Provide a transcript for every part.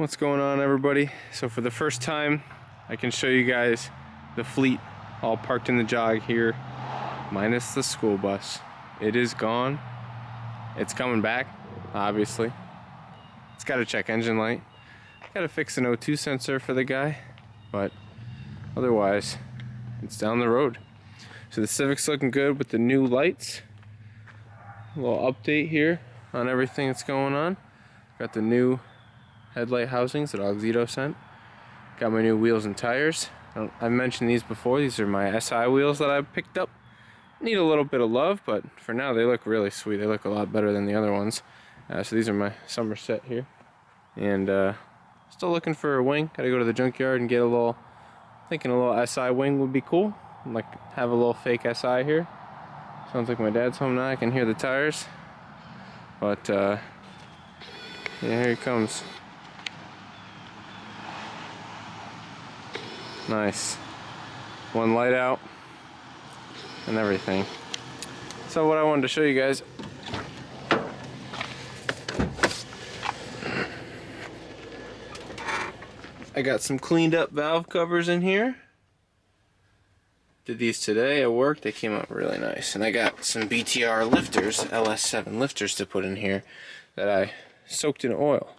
What's going on, everybody? So for the first time I can show you guys the fleet all parked in the jog here, minus the school bus. It is gone. It's coming back, obviously. It's got to check engine light, got to fix an O2 sensor for the guy, but otherwise it's down the road. So the Civic's looking good with the new lights. A little update here on everything that's going on. Got the new headlight housings that Auxito sent. Got my new wheels and tires. I've mentioned these before. These are my SI wheels that I picked up. Need a little bit of love, but for now they look really sweet. They look a lot better than the other ones. So these are my summer set here. And still looking for a wing. Gotta go to the junkyard and get a little, thinking a little SI wing would be cool. Like have a little fake SI here. Sounds like my dad's home now. I can hear the tires. But yeah, here he comes. Nice. One light out and everything. So what I wanted to show you guys, I got some cleaned up valve covers in here. Did these today at work. They came out really nice. And I got some BTR lifters, LS7 lifters to put in here that I soaked in oil.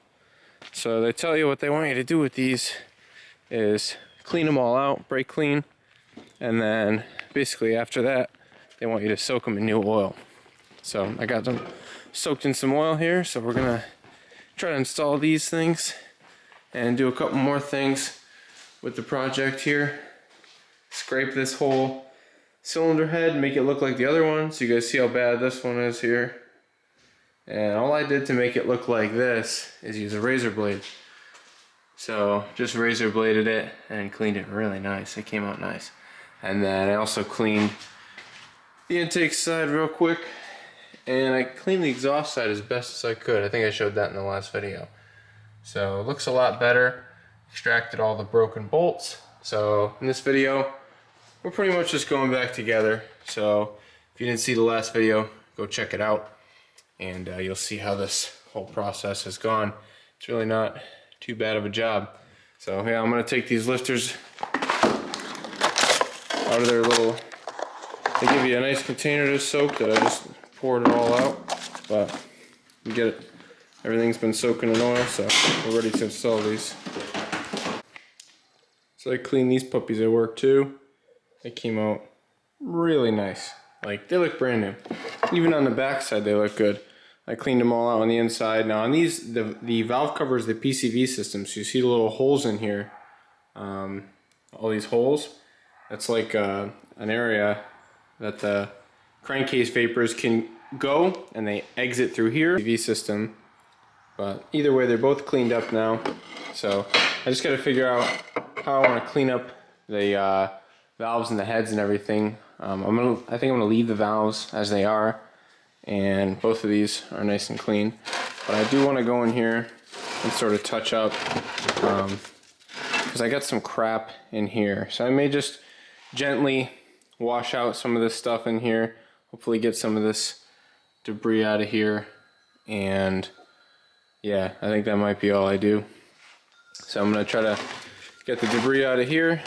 So they tell you what they want you to do with these is clean them all out, brake clean, and then basically after that they want you to soak them in new oil. So I got them soaked in some oil here, so we're gonna try to install these things and do a couple more things with the project here. Scrape this whole cylinder head, make it look like the other one, so you guys see how bad this one is here. And all I did to make it look like this is use a razor blade. So just razor bladed it and cleaned it really nice. It came out nice. And then I also cleaned the intake side real quick, and I cleaned the exhaust side as best as I could. I think I showed that in the last video. So it looks a lot better. Extracted all the broken bolts. So in this video, we're pretty much just going back together. So if you didn't see the last video, go check it out, and you'll see how this whole process has gone. It's really not too bad of a job. So yeah, I'm gonna take these lifters out of their little, they give you a nice container to soak that I just poured it all out, but you get it, everything's been soaking in oil, so we're ready to install these. So I cleaned these puppies at work too. They came out really nice. Like, they look brand new. Even on the back side they look good. I cleaned them all out on the inside. Now on these, the valve covers the PCV system, so you see the little holes in here. All these holes. That's like an area that the crankcase vapors can go, and they exit through here. PCV system. But either way, they're both cleaned up now. So I just got to figure out how I want to clean up the valves and the heads and everything. I think I'm gonna leave the valves as they are, and both of these are nice and clean. But I do want to go in here and sort of touch up, because I got some crap in here. So I may just gently wash out some of this stuff in here. Hopefully get some of this debris out of here. And yeah, I think that might be all I do. So I'm gonna try to get the debris out of here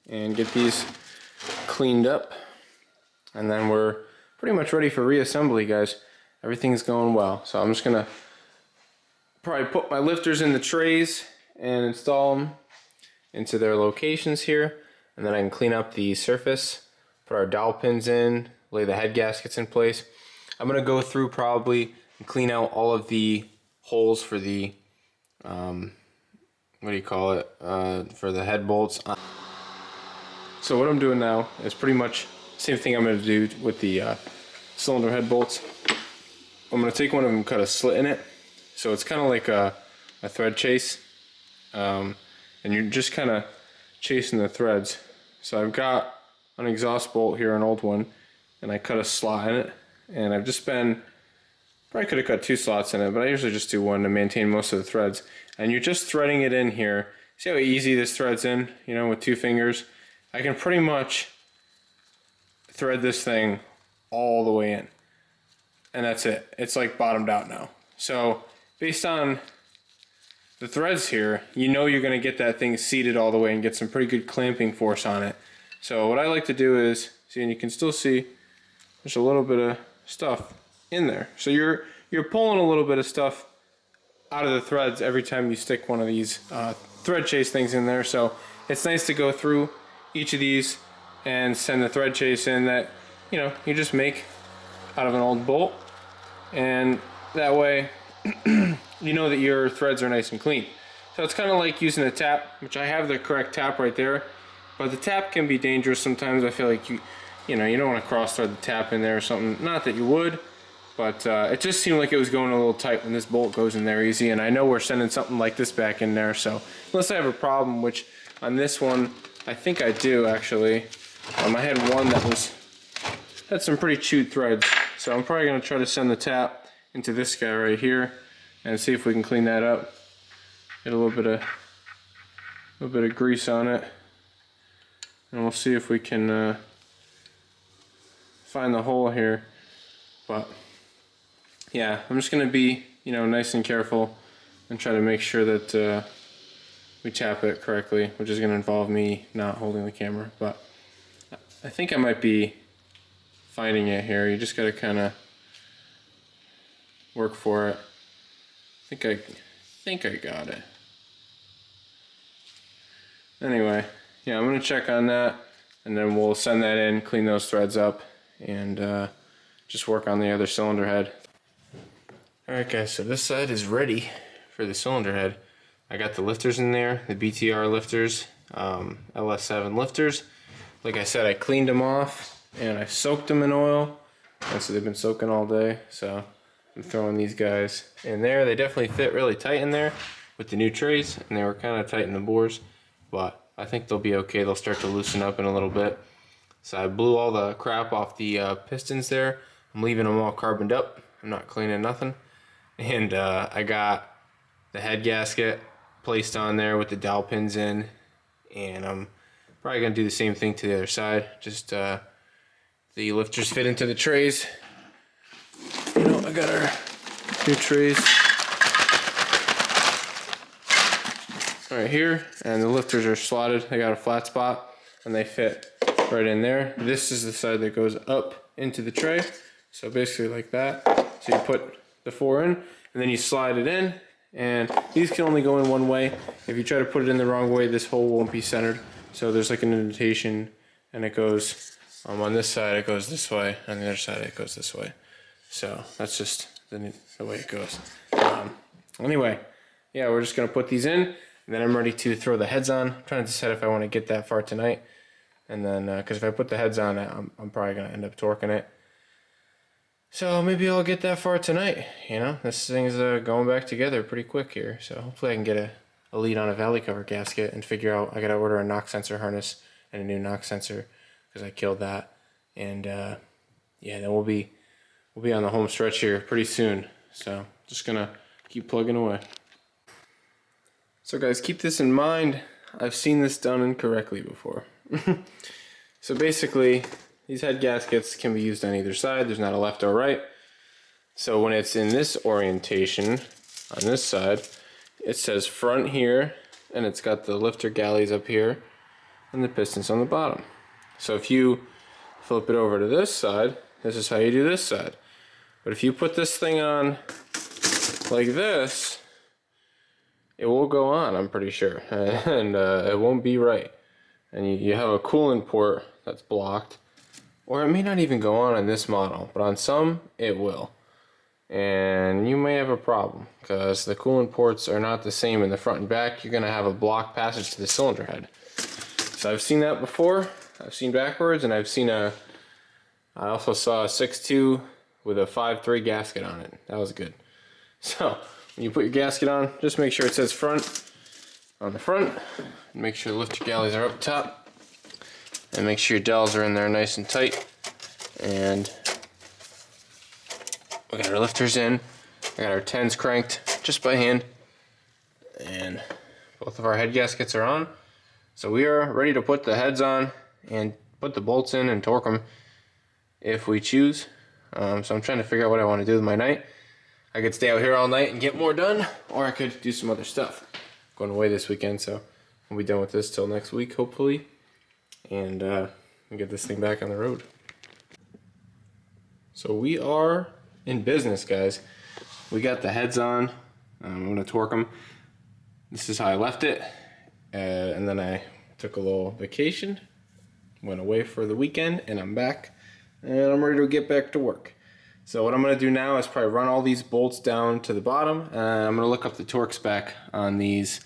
and get these cleaned up, and then we're pretty much ready for reassembly, guys. Everything's going well. So I'm just gonna probably put my lifters in the trays and install them into their locations here, and then I can clean up the surface, put our dowel pins in, lay the head gaskets in place. I'm gonna go through probably and clean out all of the holes for the what do you call it, for the head bolts. So what I'm doing now is pretty much the same thing I'm going to do with the cylinder head bolts. I'm going to take one of them, cut a slit in it, so it's kind of like a thread chase, and you're just kind of chasing the threads. So I've got an exhaust bolt here, an old one, and I cut a slot in it, and I've just been, probably could have cut 2 slots in it, but I usually just do one to maintain most of the threads. And you're just threading it in here. See how easy this threads in, you know, with 2 fingers? I can pretty much thread this thing all the way in. And that's it. It's like bottomed out now. So based on the threads here, you know you're going to get that thing seated all the way and get some pretty good clamping force on it. So what I like to do is, see, and you can still see there's a little bit of stuff in there. So you're pulling a little bit of stuff out of the threads every time you stick one of these thread chase things in there. So it's nice to go through each of these and send the thread chase in that, you know, you just make out of an old bolt, and that way you know that your threads are nice and clean. So it's kind of like using a tap, which I have the correct tap right there, but the tap can be dangerous sometimes. I feel like you know, you don't want to cross thread the tap in there or something. Not that you would, but it just seemed like it was going a little tight when this bolt goes in there easy, and I know we're sending something like this back in there, so unless I have a problem, which on this one I think I do actually. I had one that had some pretty chewed threads, so I'm probably going to try to send the tap into this guy right here and see if we can clean that up. Get a little bit of grease on it, and we'll see if we can find the hole here. But yeah, I'm just going to be, you know, nice and careful and try to make sure that we tap it correctly, which is going to involve me not holding the camera. But I think I might be finding it here. You just got to kind of work for it. I think I got it. Anyway, yeah, I'm going to check on that, and then we'll send that in, clean those threads up, and just work on the other cylinder head. Alright guys, so this side is ready for the cylinder head. I got the lifters in there, the BTR lifters, LS7 lifters. Like I said, I cleaned them off and I soaked them in oil, and so they've been soaking all day. So I'm throwing these guys in there. They definitely fit really tight in there with the new trays, and they were kind of tight in the bores, but I think they'll be okay. They'll start to loosen up in a little bit. So I blew all the crap off the pistons there. I'm leaving them all carboned up. I'm not cleaning nothing. And I got the head gasket placed on there with the dowel pins in, and I'm probably going to do the same thing to the other side. Just the lifters fit into the trays. You know, I got our new trays right here, and the lifters are slotted. I got a flat spot, and they fit right in there. This is the side that goes up into the tray. So basically like that. So you put the 4 in, and then you slide it in, and these can only go in one way. If you try to put it in the wrong way, this hole won't be centered. So there's like an indentation, and it goes on this side it goes this way, on the other side it goes this way. So that's just the way it goes. Anyway, yeah, we're just gonna put these in, and then I'm ready to throw the heads on. I'm trying to decide if I want to get that far tonight, and then because if I put the heads on, I'm probably gonna end up torquing it. So maybe I'll get that far tonight. You know, this thing's going back together pretty quick here. So hopefully I can get a lead on a valley cover gasket and figure out. I gotta order a knock sensor harness and a new knock sensor because I killed that. And yeah, then we'll be on the home stretch here pretty soon. So just gonna keep plugging away. So guys, keep this in mind. I've seen this done incorrectly before. So basically, these head gaskets can be used on either side. There's not a left or right. So when it's in this orientation, on this side, it says front here, and it's got the lifter galleys up here, and the pistons on the bottom. So if you flip it over to this side, this is how you do this side. But if you put this thing on like this, it will go on, I'm pretty sure, and it won't be right. And you have a coolant port that's blocked, or it may not even go on this model, but on some it will. And you may have a problem because the coolant ports are not the same in the front and back. You're going to have a blocked passage to the cylinder head. So I've seen that before. I've seen backwards, and I also saw a 6.2 with a 5.3 gasket on it. That was good. So when you put your gasket on, just make sure it says front on the front, and make sure the lifter galleys are up top, and make sure your dowels are in there nice and tight. And we got our lifters in. I got our 10s cranked just by hand, and both of our head gaskets are on. So we are ready to put the heads on and put the bolts in and torque them if we choose. So I'm trying to figure out what I want to do with my night. I could stay out here all night and get more done, or I could do some other stuff. going away this weekend, so we'll be done with this till next week, hopefully. And we'll get this thing back on the road. So we are in business, guys. We got the heads on. I'm gonna torque them. This is how I left it. And then I took a little vacation, went away for the weekend, and I'm back. And I'm ready to get back to work. So what I'm gonna do now is probably run all these bolts down to the bottom. I'm gonna look up the torque spec on these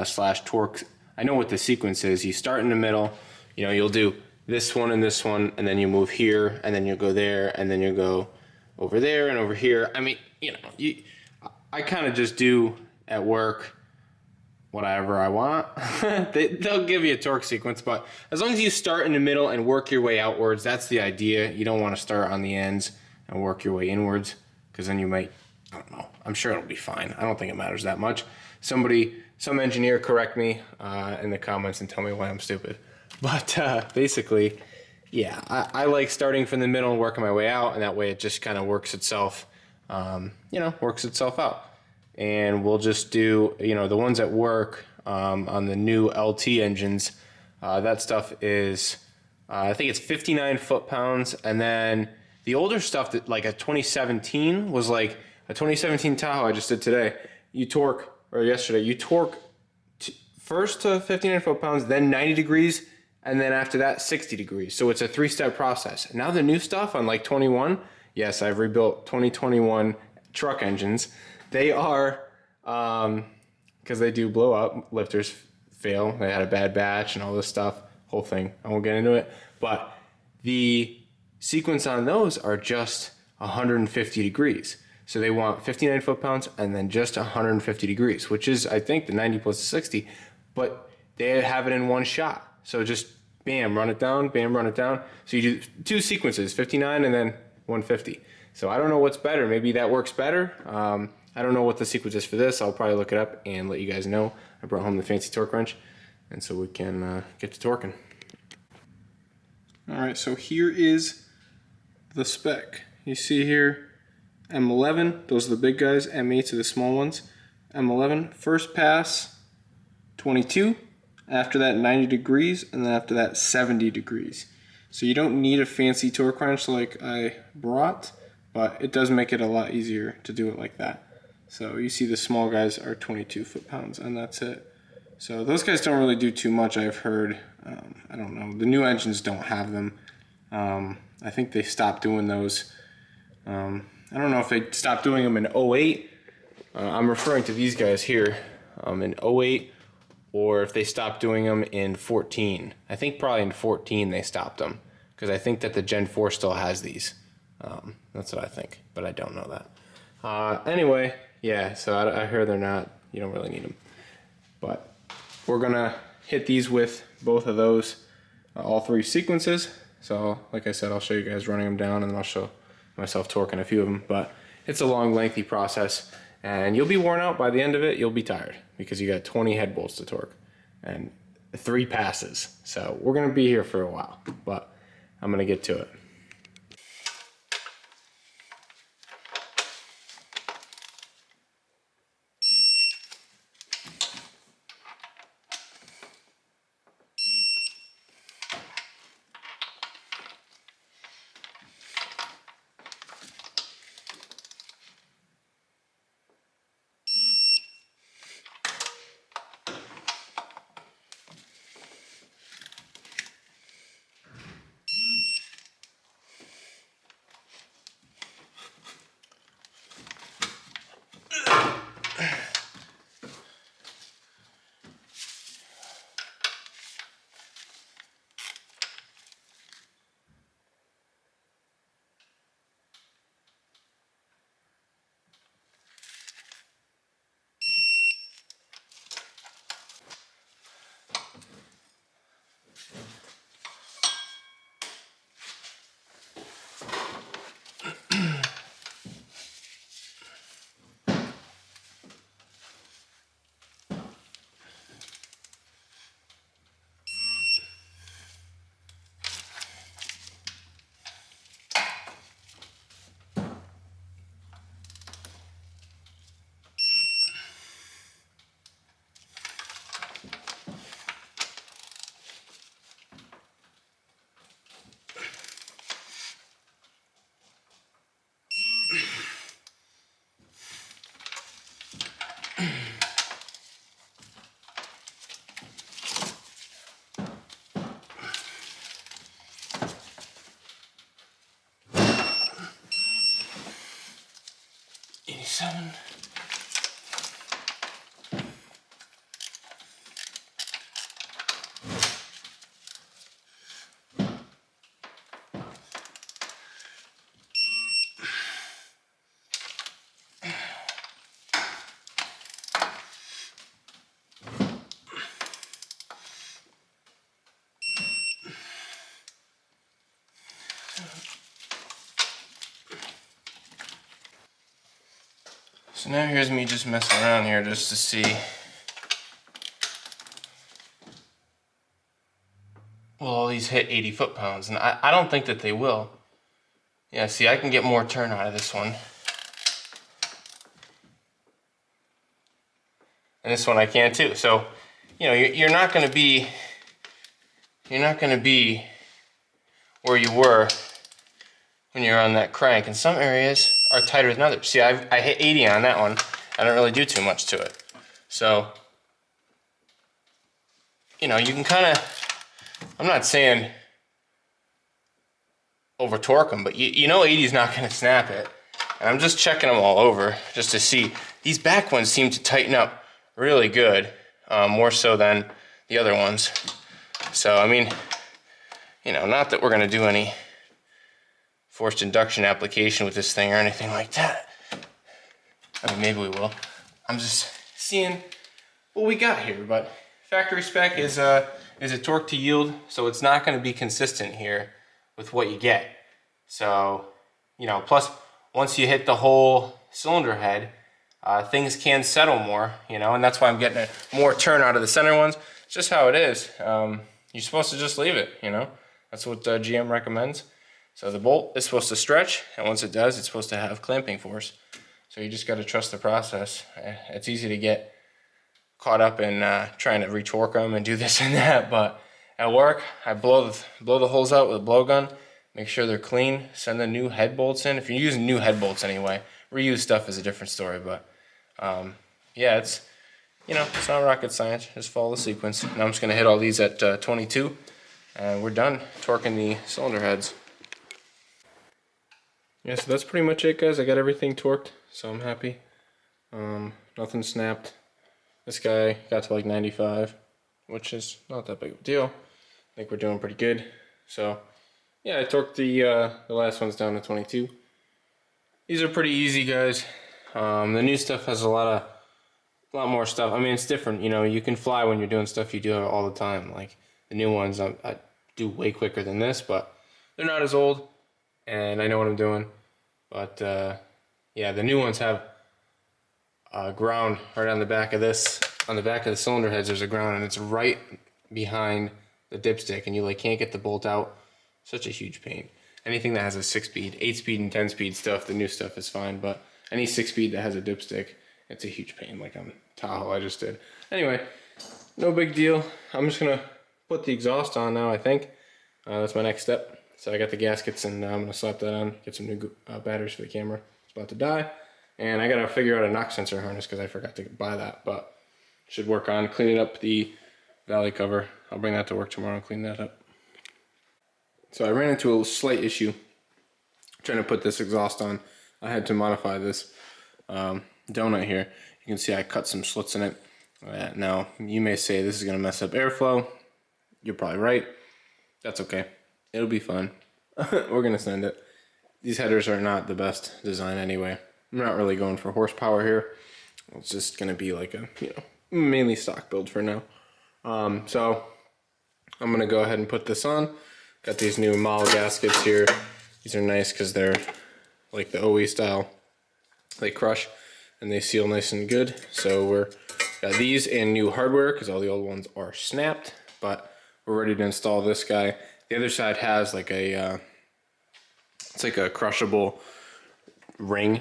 slash torque. I know what the sequence is. You start in the middle, you know, you'll do this one, and then you move here, and then you'll go there, and then you'll go over there and over here. I mean, you know, I kind of just do at work whatever I want. They'll give you a torque sequence, but as long as you start in the middle and work your way outwards, that's the idea. You don't want to start on the ends and work your way inwards, because then you might, I don't know, I'm sure it'll be fine. I don't think it matters that much. Some engineer correct me in the comments and tell me why I'm stupid. But basically, yeah, I like starting from the middle and working my way out, and that way it just kind of works itself, works itself out. And we'll just do, the ones at work on the new LT engines, that stuff is, I think it's 59 foot-pounds, and then the older stuff that like a 2017 was like a 2017 Tahoe I just did today. You torque first to 59 foot-pounds, then 90 degrees, and then after that 60 degrees. So it's a 3-step process. Now the new stuff on like 21, yes, I've rebuilt 2021 truck engines. They are, because they do blow up, lifters fail, they had a bad batch and all this stuff, whole thing, I won't get into it, but the sequence on those are just 150 degrees. So they want 59 foot-pounds and then just 150 degrees, which is, I think, the 90 plus 60, but they have it in one shot. So just bam, run it down, bam, run it down. So you do 2 sequences, 59 and then 150. So I don't know what's better. Maybe that works better. I don't know what the sequence is for this. I'll probably look it up and let you guys know. I brought home the fancy torque wrench, and so we can get to torquing. All right, so here is the spec. You see here, M11, those are the big guys, M8s are the small ones. M11, first pass, 22. After that, 90 degrees, and then after that, 70 degrees. So you don't need a fancy torque wrench like I brought, but it does make it a lot easier to do it like that. So you see the small guys are 22 foot-pounds, and that's it. So those guys don't really do too much, I've heard. I don't know. The new engines don't have them. I think they stopped doing those. I don't know if they stopped doing them in 08. I'm referring to these guys here in 08, or if they stopped doing them in 14. I think probably in 14 they stopped them, because I think that the Gen 4 still has these. That's what I think, but I don't know that. Anyway, yeah, so I heard they're not, you don't really need them. But we're gonna hit these with both of those, all 3 sequences. So like I said, I'll show you guys running them down, and then I'll show myself torquing a few of them. But it's a long, lengthy process, and you'll be worn out by the end of it. You'll be tired, because you got 20 head bolts to torque and 3 passes. So we're gonna be here for a while, but I'm gonna get to it. 7. So now here's me just messing around here just to see. Will all these hit 80 foot-pounds? And I don't think that they will. Yeah, see, I can get more turn out of this one. And this one I can too. So, you know, you're not gonna be where you were when you're on that crank. And some areas are tighter than others. See, I hit 80 on that one. I don't really do too much to it. So, you know, you can kind of, I'm not saying over torque them, but you know 80 is not going to snap it. And I'm just checking them all over just to see. These back ones seem to tighten up really good, more so than the other ones. So, I mean, you know, not that we're going to do any forced induction application with this thing or anything like that. I mean, maybe we will. I'm just seeing what we got here, but factory spec is a torque to yield, so it's not going to be consistent here with what you get. So, you know, plus once you hit the whole cylinder head, things can settle more, you know, and that's why I'm getting more turn out of the center ones. It's just how it is. You're supposed to just leave it, you know. That's what GM recommends. So the bolt is supposed to stretch, and once it does, it's supposed to have clamping force. So you just got to trust the process. It's easy to get caught up in trying to retorque them and do this and that, but at work, I blow the holes out with a blowgun, make sure they're clean, send the new head bolts in. If you're using new head bolts anyway, reuse stuff is a different story, but yeah, it's, you know, it's not rocket science, just follow the sequence. Now I'm just gonna hit all these at 22, and we're done torquing the cylinder heads. Yeah, so that's pretty much it, guys. I got everything torqued, so I'm happy. Nothing snapped. This guy got to like 95, which is not that big of a deal. I think we're doing pretty good. So, yeah, I torqued the last ones down to 22. These are pretty easy, guys. The new stuff has a lot more stuff. I mean, it's different. You know, you can fly when you're doing stuff you do all the time. Like the new ones, I do way quicker than this, but they're not as old, and I know what I'm doing. But yeah, the new ones have ground right on the back of this. On the back of the cylinder heads, there's a ground, and it's right behind the dipstick, and you like can't get the bolt out. Such a huge pain. Anything that has a 6-speed, 8-speed, and 10-speed stuff, the new stuff is fine, but any 6-speed that has a dipstick, it's a huge pain, like on Tahoe I just did. Anyway, no big deal. I'm just gonna put the exhaust on now, I think. That's my next step. So I got the gaskets, and I'm gonna slap that on, get some new batteries for the camera. It's about to die. And I gotta figure out a knock sensor harness because I forgot to buy that, but should work on cleaning up the valley cover. I'll bring that to work tomorrow and clean that up. So I ran into a slight issue trying to put this exhaust on. I had to modify this donut here. You can see I cut some slits in it. Now, you may say this is gonna mess up airflow. You're probably right. That's okay. It'll be fun. We're gonna send it. These headers are not the best design anyway. I'm not really going for horsepower here. It's just gonna be like a, you know, mainly stock build for now. So I'm gonna go ahead and put this on. Got these new Mal gaskets here. These are nice because they're like the OE style. They crush and they seal nice and good. So we're got these and new hardware because all the old ones are snapped, but we're ready to install this guy. The other side has like a, it's like a crushable ring,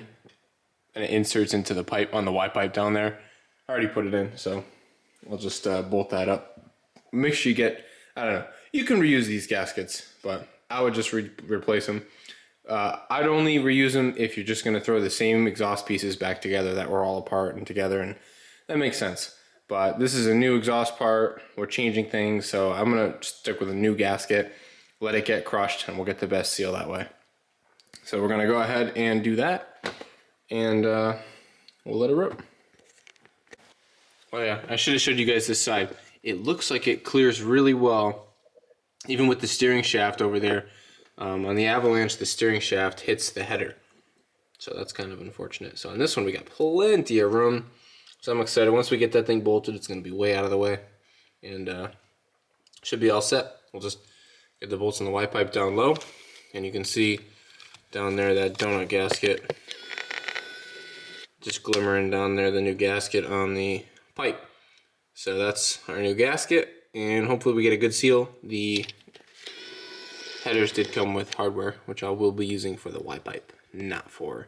and it inserts into the pipe on the Y pipe down there. I already put it in, so I'll just bolt that up. Make sure you get, I don't know, you can reuse these gaskets, but I would just replace them. I'd only reuse them if you're just gonna throw the same exhaust pieces back together that were all apart and together, and that makes sense. But this is a new exhaust part, we're changing things, so I'm gonna stick with a new gasket, let it get crushed, and we'll get the best seal that way. So we're gonna go ahead and do that, and we'll let it rip. Oh yeah, I should have showed you guys this side. It looks like it clears really well, even with the steering shaft over there. On the Avalanche, the steering shaft hits the header. So that's kind of unfortunate. So on this one, we got plenty of room. So I'm excited. Once we get that thing bolted, it's going to be way out of the way. And should be all set. We'll just get the bolts in the Y pipe down low. And you can see down there that donut gasket. Just glimmering down there, the new gasket on the pipe. So that's our new gasket. And hopefully we get a good seal. The headers did come with hardware, which I will be using for the Y pipe, not for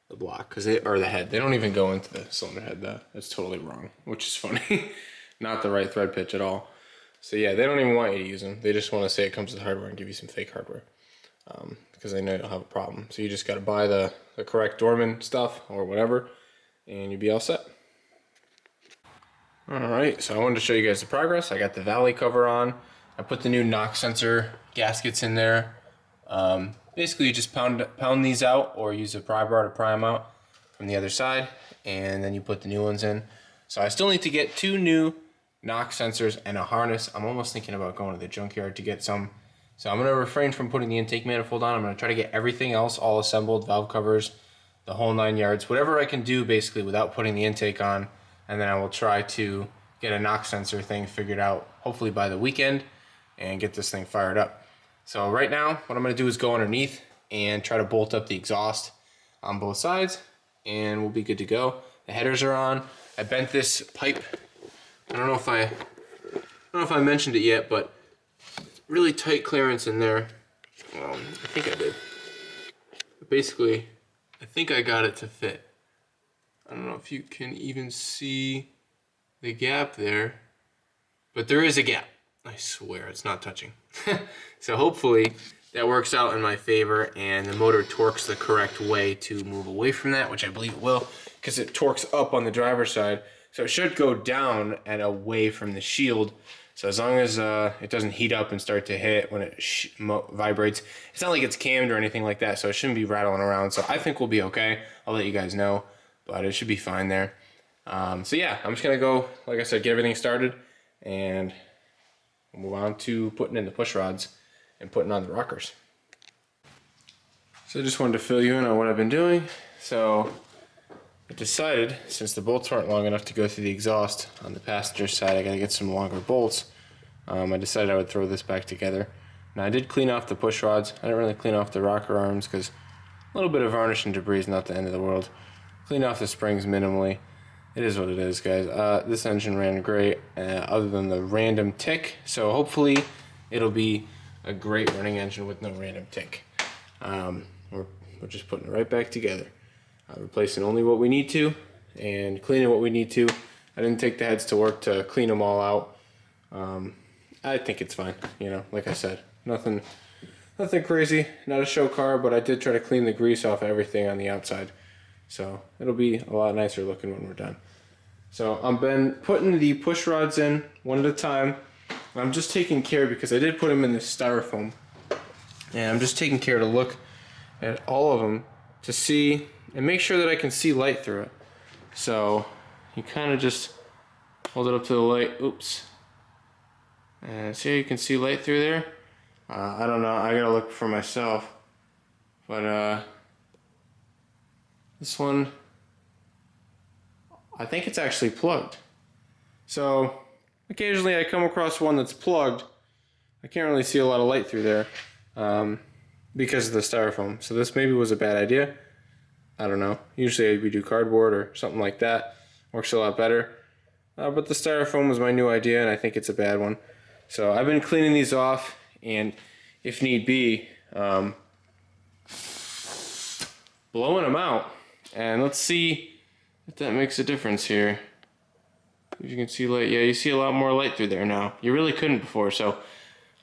the block, or the head. They don't even go into the cylinder head. That's totally wrong, which is funny. Not the right thread pitch at all. So yeah, they don't even want you to use them. They just want to say it comes with hardware and give you some fake hardware, because they know you'll have a problem. So you just got to buy the correct Dorman stuff or whatever, and you'll be all set. All right, so I wanted to show you guys the progress. I got the valley cover on. I put the new knock sensor gaskets in there. Basically, you just pound these out or use a pry bar to pry them out from the other side, and then you put the new ones in. So I still need to get 2 new knock sensors and a harness. I'm almost thinking about going to the junkyard to get some. So I'm going to refrain from putting the intake manifold on. I'm going to try to get everything else all assembled, valve covers, the whole 9 yards, whatever I can do basically without putting the intake on. And then I will try to get a knock sensor thing figured out, hopefully by the weekend, and get this thing fired up. So right now, what I'm going to do is go underneath and try to bolt up the exhaust on both sides, and we'll be good to go. The headers are on. I bent this pipe. I don't know if I mentioned it yet, but really tight clearance in there. I think I did. But basically, I think I got it to fit. I don't know if you can even see the gap there, but there is a gap. I swear it's not touching. So hopefully that works out in my favor and the motor torques the correct way to move away from that, which I believe it will, because it torques up on the driver's side. So it should go down and away from the shield. So as long as it doesn't heat up and start to hit when it vibrates, it's not like it's cammed or anything like that, so it shouldn't be rattling around. So I think we'll be okay. I'll let you guys know, but it should be fine there. So yeah, I'm just gonna go, like I said, get everything started and move on to putting in the push rods and putting on the rockers. So I just wanted to fill you in on what I've been doing. So I decided, since the bolts weren't long enough to go through the exhaust on the passenger side, I gotta get some longer bolts. I decided I would throw this back together. Now I did clean off the push rods. I didn't really clean off the rocker arms because a little bit of varnish and debris is not the end of the world. Clean off the springs minimally. It is what it is, guys. This engine ran great, other than the random tick. So hopefully it'll be a great running engine with no random tick. We're just putting it right back together. Replacing only what we need to and cleaning what we need to. I didn't take the heads to work to clean them all out. I think it's fine, you know, like I said, nothing crazy, not a show car, but I did try to clean the grease off everything on the outside. So it'll be a lot nicer looking when we're done. So I've been putting the push rods in one at a time. I'm just taking care, because I did put them in this styrofoam, and I'm just taking care to look at all of them to see and make sure that I can see light through it. So you kind of just hold it up to the light, oops, and see how you can see light through there. I don't know, I gotta look for myself, but this one, I think it's actually plugged. So occasionally I come across one that's plugged. I can't really see a lot of light through there because of the styrofoam. So this maybe was a bad idea. I don't know. Usually we do cardboard or something like that. Works a lot better. But the styrofoam was my new idea, and I think it's a bad one. So I've been cleaning these off, and if need be, blowing them out. And let's see if that makes a difference here. If you can see light, yeah, you see a lot more light through there now. You really couldn't before, so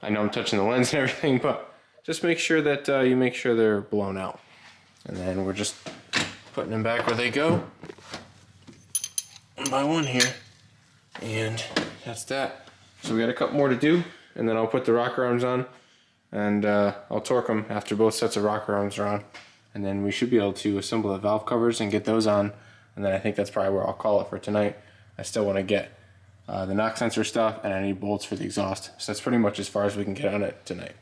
I know I'm touching the lens and everything, but just make sure that you make sure they're blown out. And then we're just putting them back where they go, one by one here. And that's that. So we got a couple more to do, and then I'll put the rocker arms on, and I'll torque them after both sets of rocker arms are on. And then we should be able to assemble the valve covers and get those on And then I think that's probably where I'll call it for tonight. I still want to get the knock sensor stuff, and I need bolts for the exhaust. So that's pretty much as far as we can get on it tonight.